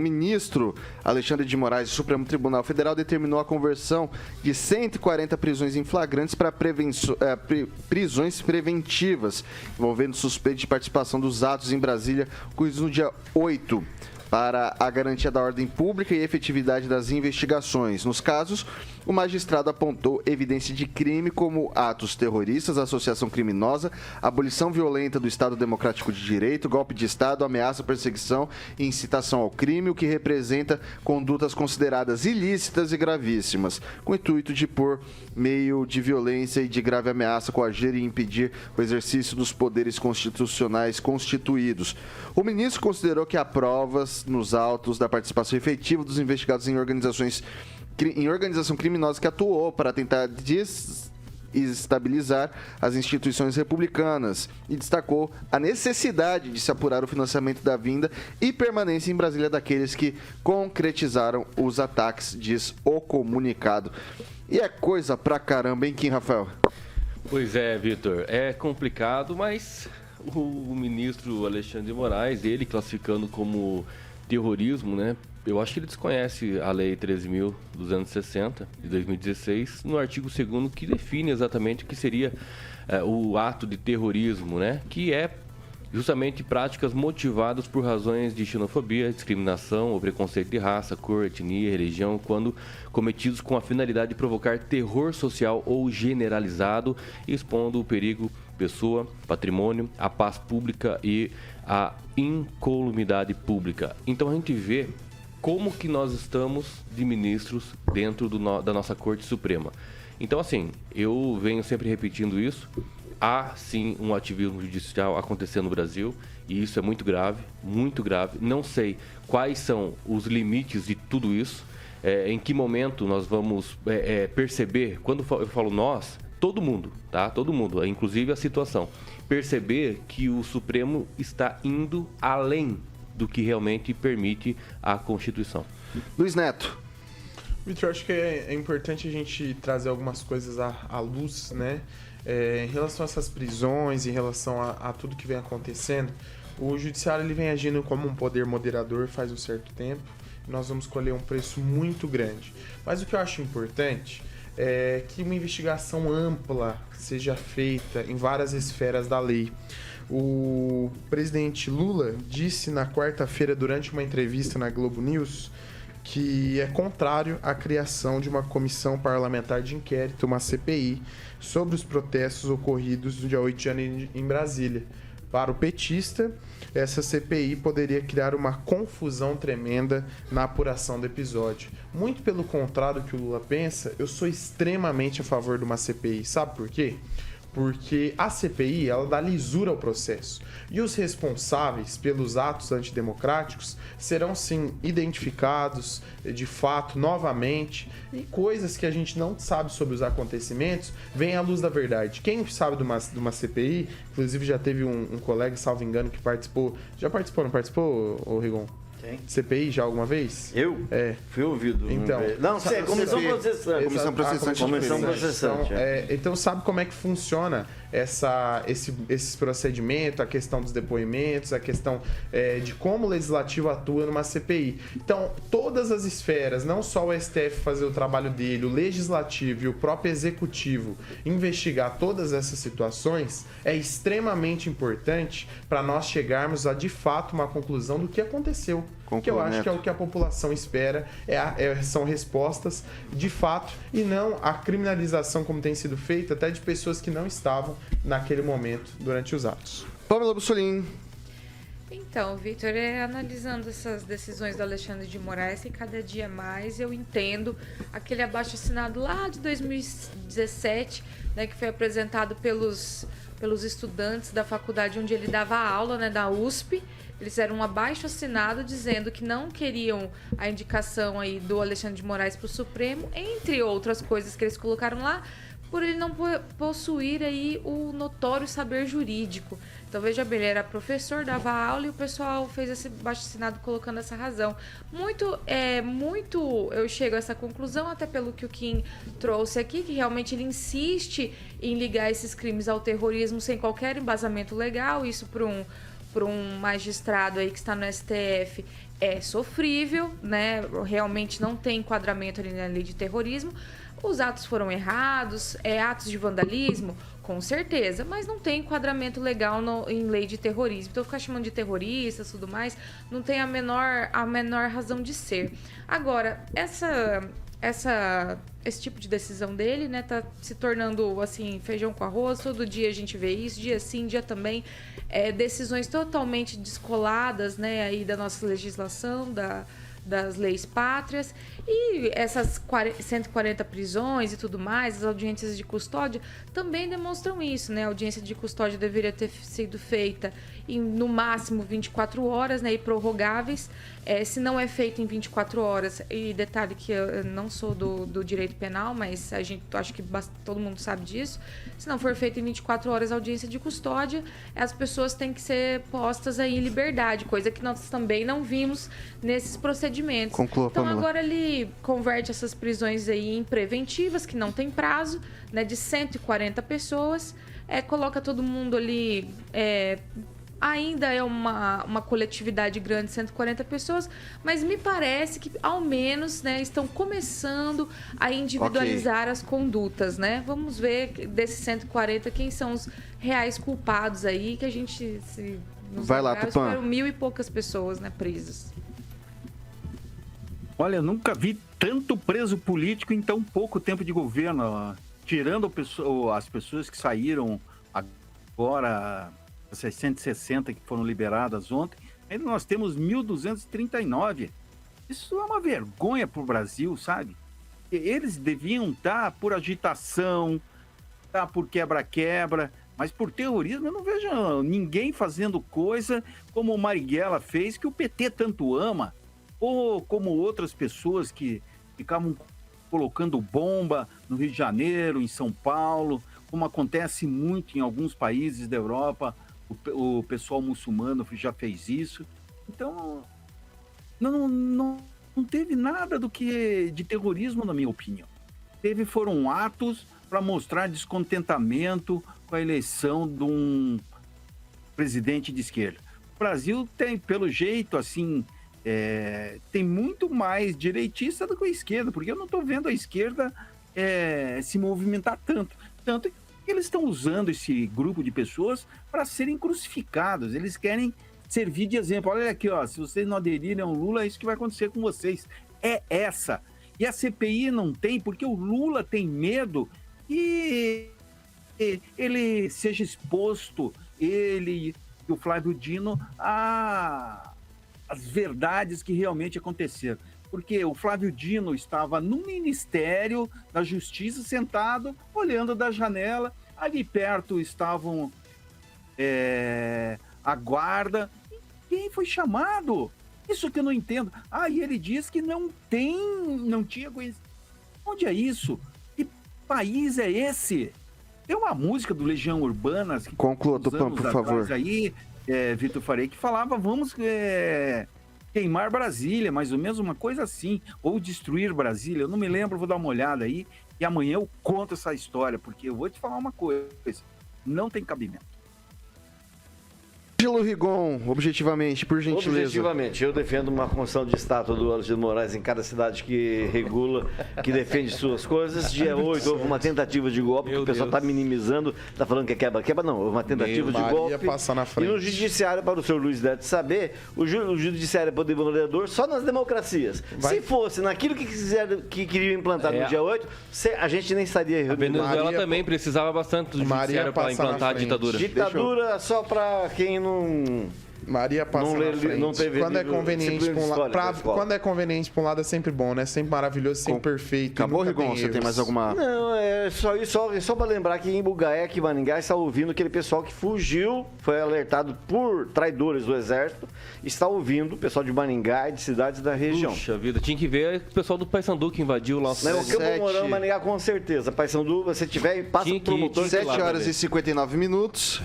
ministro Alexandre de Moraes do Supremo Tribunal Federal determinou a conversão de 140 prisões em flagrantes para prisões preventivas, envolvendo suspeito de participação dos atos em Brasília, ocorridos no dia 8, para a garantia da ordem pública e efetividade das investigações. Nos casos, o magistrado apontou evidência de crime como atos terroristas, associação criminosa, abolição violenta do Estado Democrático de Direito, golpe de Estado, ameaça, perseguição e incitação ao crime, o que representa condutas consideradas ilícitas e gravíssimas, com o intuito de pôr meio de violência e de grave ameaça, coagir e impedir o exercício dos poderes constitucionais constituídos. O ministro considerou que há provas nos autos da participação efetiva dos investigados em organização criminosa que atuou para tentar desestabilizar as instituições republicanas e destacou a necessidade de se apurar o financiamento da vinda e permanência em Brasília daqueles que concretizaram os ataques, diz o comunicado. E é coisa pra caramba, hein, Kim Rafael? Pois é, Vitor, é complicado, mas o ministro Alexandre de Moraes, ele classificando como terrorismo, né? Eu acho que ele desconhece a Lei 13.260, de 2016, no artigo 2º, que define exatamente o que seria o ato de terrorismo, né? Que é justamente práticas motivadas por razões de xenofobia, discriminação ou preconceito de raça, cor, etnia, religião, quando cometidos com a finalidade de provocar terror social ou generalizado, expondo o perigo pessoa, patrimônio, a paz pública e a incolumidade pública. Então a gente vê como que nós estamos de ministros dentro da nossa Corte Suprema. Então, assim, eu venho sempre repetindo isso. Há, sim, um ativismo judicial acontecendo no Brasil e isso é muito grave, muito grave. Não sei quais são os limites de tudo isso, em que momento nós vamos perceber, quando eu falo nós, todo mundo, tá? Todo mundo, inclusive a situação. Perceber que o Supremo está indo além do que realmente permite a Constituição. Luiz Neto. Vitor, acho que é importante a gente trazer algumas coisas à luz, né? Em relação a essas prisões, em relação a tudo que vem acontecendo, o Judiciário ele vem agindo como um poder moderador faz um certo tempo. Nós vamos colher um preço muito grande. Mas o que eu acho importante é que uma investigação ampla seja feita em várias esferas da lei. O presidente Lula disse na quarta-feira, durante uma entrevista na Globo News, que é contrário à criação de uma comissão parlamentar de inquérito, uma CPI, sobre os protestos ocorridos no dia 8 de janeiro em Brasília. Para o petista, essa CPI poderia criar uma confusão tremenda na apuração do episódio. Muito pelo contrário do que o Lula pensa, eu sou extremamente a favor de uma CPI. Sabe por quê? Porque a CPI, ela dá lisura ao processo. E os responsáveis pelos atos antidemocráticos serão, sim, identificados, de fato, novamente. E coisas que a gente não sabe sobre os acontecimentos vêm à luz da verdade. Quem sabe de uma CPI, inclusive já teve um colega, salvo engano, que participou. Já participou, não participou, ô Rigon? Quem? CPI já alguma vez? Eu? É. Fui ouvido. Então, não, sei, comissão processante. Comissão processante. Comissão processante. Então, sabe como é que funciona esses procedimentos, a questão dos depoimentos, a questão de como o Legislativo atua numa CPI. Então, todas as esferas, não só o STF fazer o trabalho dele, o Legislativo e o próprio Executivo investigar todas essas situações, é extremamente importante para nós chegarmos a, de fato, uma conclusão do que aconteceu. Que eu acho que é o que a população espera, são respostas de fato e não a criminalização como tem sido feita até de pessoas que não estavam naquele momento durante os atos. Pamela Bussolini. Então, Vitor, analisando essas decisões do Alexandre de Moraes, e cada dia mais eu entendo aquele abaixo-assinado lá de 2017, né, que foi apresentado pelos estudantes da faculdade onde ele dava aula, né, da USP. Eles fizeram um abaixo-assinado dizendo que não queriam a indicação aí do Alexandre de Moraes para o Supremo, entre outras coisas que eles colocaram lá, por ele não possuir aí o notório saber jurídico. Então, veja bem, ele era professor, dava aula e o pessoal fez esse abaixo-assinado colocando essa razão. Muito, eu chego a essa conclusão, até pelo que o Kim trouxe aqui, que realmente ele insiste em ligar esses crimes ao terrorismo sem qualquer embasamento legal, isso para um magistrado aí que está no STF é sofrível, né? Realmente não tem enquadramento ali na lei de terrorismo. Os atos foram errados, atos de vandalismo, com certeza, mas não tem enquadramento legal em lei de terrorismo. Então, ficar chamando de terroristas e tudo mais, não tem a menor razão de ser. Agora, esse tipo de decisão dele, né, tá se tornando, assim, feijão com arroz. Todo dia a gente vê isso, dia sim, dia também. Decisões totalmente descoladas, né, aí da nossa legislação, das leis pátrias, e essas 140 prisões e tudo mais, as audiências de custódia também demonstram isso, né? A audiência de custódia deveria ter sido feita em, no máximo, 24 horas, né? E prorrogáveis. Se não é feito em 24 horas, e detalhe que eu não sou do direito penal, mas acho que todo mundo sabe disso, se não for feito em 24 horas a audiência de custódia, as pessoas têm que ser postas aí em liberdade, coisa que nós também não vimos nesses procedimentos. Conclua, então Pamela. agora ele converte essas prisões aí em preventivas, que não tem prazo, né, de 140 pessoas, coloca todo mundo ali... Ainda é uma coletividade grande, 140 pessoas, mas me parece que, ao menos, né, estão começando a individualizar as condutas, né? Vamos ver desses 140 quem são os reais culpados aí, que a gente Vai lá, Tupã. 1.000 e poucas pessoas, né, presas. Olha, eu nunca vi tanto preso político em tão pouco tempo de governo, ó. Tirando as pessoas que saíram agora... essas 160 que foram liberadas ontem, ainda nós temos 1.239. Isso é uma vergonha para o Brasil, sabe? Eles deviam estar por agitação, estar por quebra-quebra, mas por terrorismo eu não vejo ninguém fazendo coisa como o Marighella fez, que o PT tanto ama, ou como outras pessoas que ficavam colocando bomba no Rio de Janeiro, em São Paulo, como acontece muito em alguns países da Europa. O pessoal muçulmano já fez isso. Então, não teve nada do que de terrorismo, na minha opinião. Foram atos para mostrar descontentamento com a eleição de um presidente de esquerda. O Brasil tem, pelo jeito, assim, tem muito mais direitista do que a esquerda, porque eu não estou vendo a esquerda se movimentar tanto. Tanto que eles estão usando esse grupo de pessoas para serem crucificados. Eles querem servir de exemplo. Olha aqui, ó, se vocês não aderirem ao Lula, é isso que vai acontecer com vocês. É essa. E a CPI não tem, porque o Lula tem medo que ele seja exposto, ele e o Flávio Dino, às verdades que realmente aconteceram. Porque o Flávio Dino estava no Ministério da Justiça, sentado, olhando da janela. Ali perto estavam a guarda. Quem foi chamado? Isso que eu não entendo. E ele diz que não tinha conhecimento. Onde é isso? Que país é esse? Tem uma música do Legião Urbana... Conclua, Tupã, por favor. Aí, Vitor Farei, que falava, vamos... queimar Brasília, mais ou menos uma coisa assim, ou destruir Brasília, eu não me lembro, vou dar uma olhada aí, e amanhã eu conto essa história, porque eu vou te falar uma coisa, não tem cabimento. Ângelo Rigon, objetivamente, por gentileza. Objetivamente, eu defendo uma construção de estátua do Alexandre de Moraes em cada cidade que regula, que defende suas coisas. Dia 8 houve uma tentativa de golpe, que o pessoal está minimizando, está falando que é quebra-quebra, não, houve uma tentativa de golpe. Passar na frente. E no judiciário, para o senhor Luiz Neto saber, o judiciário é poder vereador só nas democracias. Se fosse naquilo que queriam implantar no dia 8, a gente nem estaria reunindo. A Venezuela também precisava bastante do judiciário para implantar a ditadura. Ditadura só para quem não... Maria passa na frente. Quando é conveniente para um lado é sempre bom, né? Sempre maravilhoso, sempre perfeito. Acabou, Rigon? Você tem mais alguma... Não, só para lembrar que em Bugaé, aqui em Maringá, está ouvindo aquele pessoal que fugiu, foi alertado por traidores do Exército, está ouvindo o pessoal de Maringá e de cidades da região. Puxa vida, tinha que ver o pessoal do Paysandu que invadiu lá. O Campo Mourão, Maringá, com certeza. Paysandu, você tiver, passa pro promotor. 7 horas e 59 minutos.